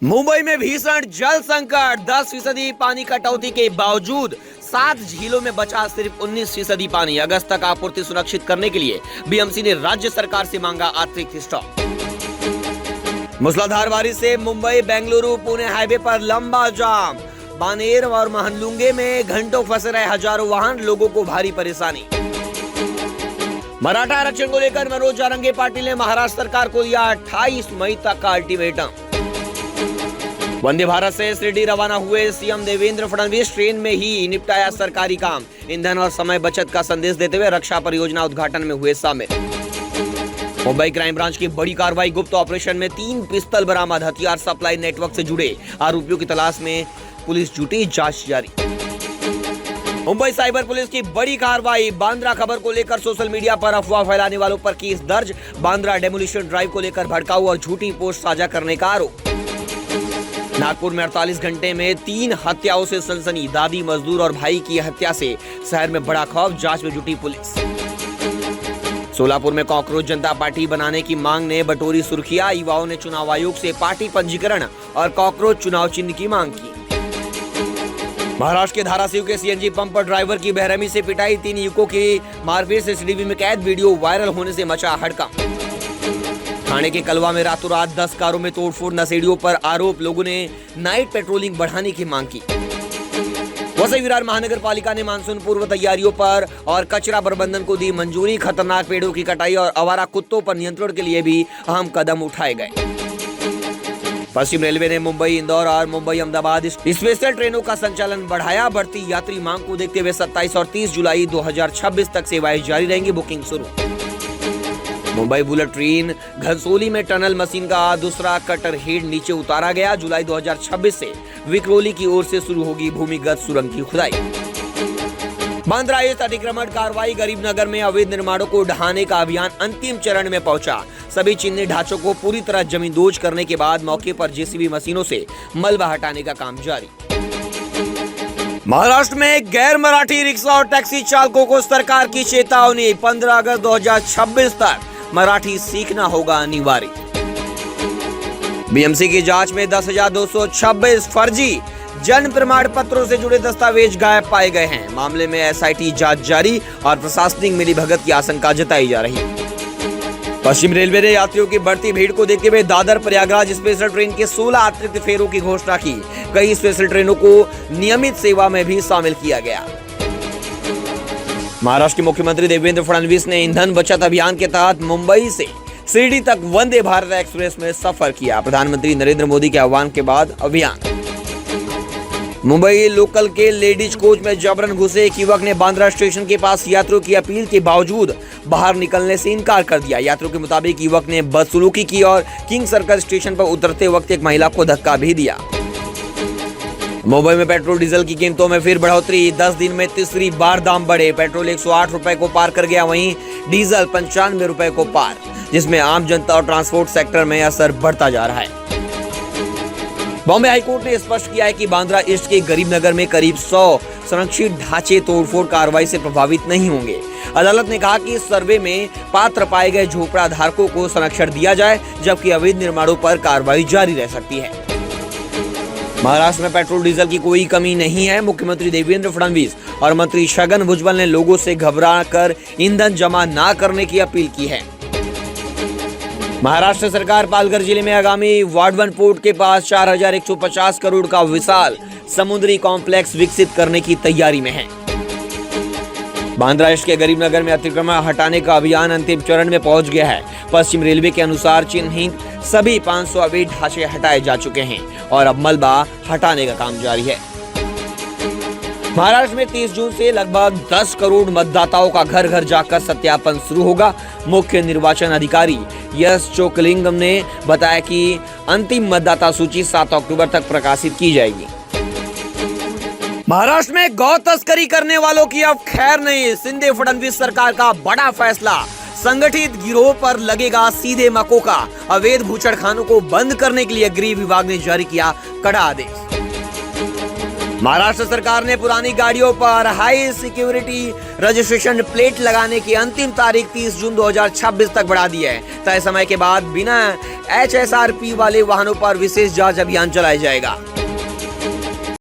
मुंबई में भीषण जल संकट, 10% पानी कटौती के बावजूद 7 झीलों में बचा सिर्फ 19% पानी। अगस्त तक आपूर्ति सुनिश्चित करने के लिए बीएमसी ने राज्य सरकार से मांगा अतिरिक्त स्टॉक। मूसलाधार बारिश से मुंबई बेंगलुरु पुणे हाईवे पर लंबा जाम। बानेर और महनलुंगे में घंटों फंसे रहे हजारों वाहन, लोगों को भारी परेशानी। मराठा आरक्षण को लेकर मनोज जारंगे पाटिल ने महाराष्ट्र सरकार को दिया 28 मई तक का अल्टीमेटम। वंदे भारत से शिरडी रवाना हुए सीएम देवेंद्र फडणवीस ट्रेन में ही निपटाया सरकारी काम। ईंधन और समय बचत का संदेश देते हुए रक्षा परियोजना उद्घाटन में हुए शामिल। मुंबई क्राइम ब्रांच की बड़ी कार्रवाई, गुप्त ऑपरेशन में 3 पिस्तौल बरामद। हथियार सप्लाई नेटवर्क से जुड़े आरोपियों की तलाश में पुलिस जुटी, जांच जारी। मुंबई साइबर पुलिस की बड़ी कार्रवाई, बांद्रा खबर को लेकर सोशल मीडिया पर अफवाह फैलाने वालों पर केस दर्ज। बांद्रा डेमोलिशन ड्राइव को लेकर भड़काऊ और झूठी पोस्ट साझा करने का आरोप। नागपुर में 48 घंटे में 3 हत्याओं से सनसनी। दादी, मजदूर और भाई की हत्या से शहर में बड़ा खौफ, जांच में जुटी पुलिस। सोलापुर में कॉकरोच जनता पार्टी बनाने की मांग ने बटोरी सुर्खियां। युवाओं ने चुनाव आयोग से पार्टी पंजीकरण और कॉकरोच चुनाव चिन्ह की मांग की। महाराष्ट्र के धाराशिव के सीएनजी पंप पर ड्राइवर की बेरहमी से पिटाई, 3 युवकों की मारपीट से सीसीटीवी में कैद। वीडियो वायरल होने से मचा हड़कंप। थाने के कलवा में रातों रात 10 कारों में तोड़फोड़, नशेड़ियों पर आरोप। लोगों ने नाइट पेट्रोलिंग बढ़ाने की मांग की। वसई विरार महानगर पालिका ने मानसून पूर्व तैयारियों पर और कचरा प्रबंधन को दी मंजूरी। खतरनाक पेड़ों की कटाई और आवारा कुत्तों पर नियंत्रण के लिए भी अहम कदम उठाए गए। पश्चिम रेलवे ने मुंबई इंदौर और मुंबई अहमदाबाद स्पेशल ट्रेनों का संचालन बढ़ाया। बढ़ती यात्री मांग को देखते हुए 27 और 30 जुलाई 2026 तक सेवाएं जारी रहेंगी, बुकिंग शुरू। मुंबई बुलेट ट्रेन घनसोली में टनल मशीन का दूसरा कटर हेड नीचे उतारा गया। जुलाई 2026 से विक्रोली की ओर से शुरू होगी भूमिगत सुरंग की खुदाई। बांद्रा स्थित अतिक्रमण कार्रवाई, गरीबनगर में अवैध निर्माणों को ढहाने का अभियान अंतिम चरण में पहुंचा। सभी चिन्हित ढांचों को पूरी तरह जमींदोज करने के बाद मौके पर जेसीबी मशीनों से मलबा हटाने का काम जारी। महाराष्ट्र में गैर मराठी रिक्शा और टैक्सी चालकों को सरकार की चेतावनी, 15 अगस्त 2026 तक मराठी सीखना होगा अनिवार्य। बीएमसी की जांच में 10,226 फर्जी जन्म प्रमाण पत्रों से जुड़े दस्तावेज गायब पाए गए हैं। मामले में एसआईटी जांच जारी और प्रशासनिक मिलीभगत की आशंका जताई जा रही है। पश्चिम रेलवे ने यात्रियों की बढ़ती भीड़ को देखते हुए दादर प्रयागराज स्पेशल ट्रेन के 16 अतिरिक्त फेरों की घोषणा की। कई स्पेशल ट्रेनों को नियमित सेवा में भी शामिल किया गया। महाराष्ट्र के मुख्यमंत्री देवेंद्र फडणवीस ने ईंधन बचत अभियान के तहत मुंबई से शिरडी तक वंदे भारत एक्सप्रेस में सफर किया। प्रधानमंत्री नरेंद्र मोदी के आह्वान के बाद अभियान। मुंबई लोकल के लेडीज कोच में जबरन घुसे एक युवक ने बांद्रा स्टेशन के पास यात्रियों की अपील के बावजूद बाहर निकलने से इनकार कर दिया। यात्रियों के मुताबिक युवक ने बदसलूकी की और किंग सर्कल स्टेशन पर उतरते वक्त एक महिला को धक्का भी दिया। मुंबई में पेट्रोल डीजल की कीमतों में फिर बढ़ोतरी, 10 दिन में तीसरी बार दाम बढ़े। पेट्रोल 108 रुपए को पार कर गया, वहीं डीजल 95 रुपए को पार, जिसमें आम जनता और ट्रांसपोर्ट सेक्टर में असर बढ़ता जा रहा है। बॉम्बे हाईकोर्ट ने स्पष्ट किया है कि बांद्रा ईस्ट के गरीबनगर में करीब 100 संरक्षित ढांचे तोड़फोड़ कार्रवाई से प्रभावित नहीं होंगे। अदालत ने कहा कि इस सर्वे में पात्र पाए गए झोपड़ा धारकों को संरक्षण दिया जाए, जबकि अवैध निर्माणों पर कार्रवाई जारी रह सकती है। महाराष्ट्र में पेट्रोल डीजल की कोई कमी नहीं है। मुख्यमंत्री देवेंद्र फडणवीस और मंत्री छगन भुजबल ने लोगों से घबरा कर ईंधन जमा न करने की अपील की है। महाराष्ट्र सरकार पालघर जिले में आगामी वाडवन पोर्ट के पास 4150 करोड़ का विशाल समुद्री कॉम्प्लेक्स विकसित करने की तैयारी में है। बांद्रा ईस्ट के गरीबनगर में अतिक्रमण हटाने का अभियान अंतिम चरण में पहुंच गया है। पश्चिम रेलवे के अनुसार चिन्हित सभी 500 अवैध ढांचे हटाए जा चुके हैं और अब मलबा हटाने का काम जारी है। महाराष्ट्र में 30 जून से लगभग 10 करोड़ मतदाताओं का घर घर जाकर सत्यापन शुरू होगा। मुख्य निर्वाचन अधिकारी यश चोकलिंगम ने बताया कि अंतिम मतदाता सूची 7 अक्टूबर तक प्रकाशित की जाएगी। महाराष्ट्र में गौ तस्करी करने वालों की अब खैर नहीं। शिंदे फडणवीस सरकार का बड़ा फैसला, संगठित गिरोह पर लगेगा सीधे मकोका। अवैध भूचड़खानों को बंद करने के लिए गृह विभाग ने जारी किया कड़ा आदेश। महाराष्ट्र सरकार ने पुरानी गाड़ियों पर हाई सिक्योरिटी रजिस्ट्रेशन प्लेट लगाने की अंतिम तारीख 30 जून 2026 तक बढ़ा दी है। तय समय के बाद बिना HSRP वाले वाहनों पर विशेष जांच अभियान चलाया जाएगा।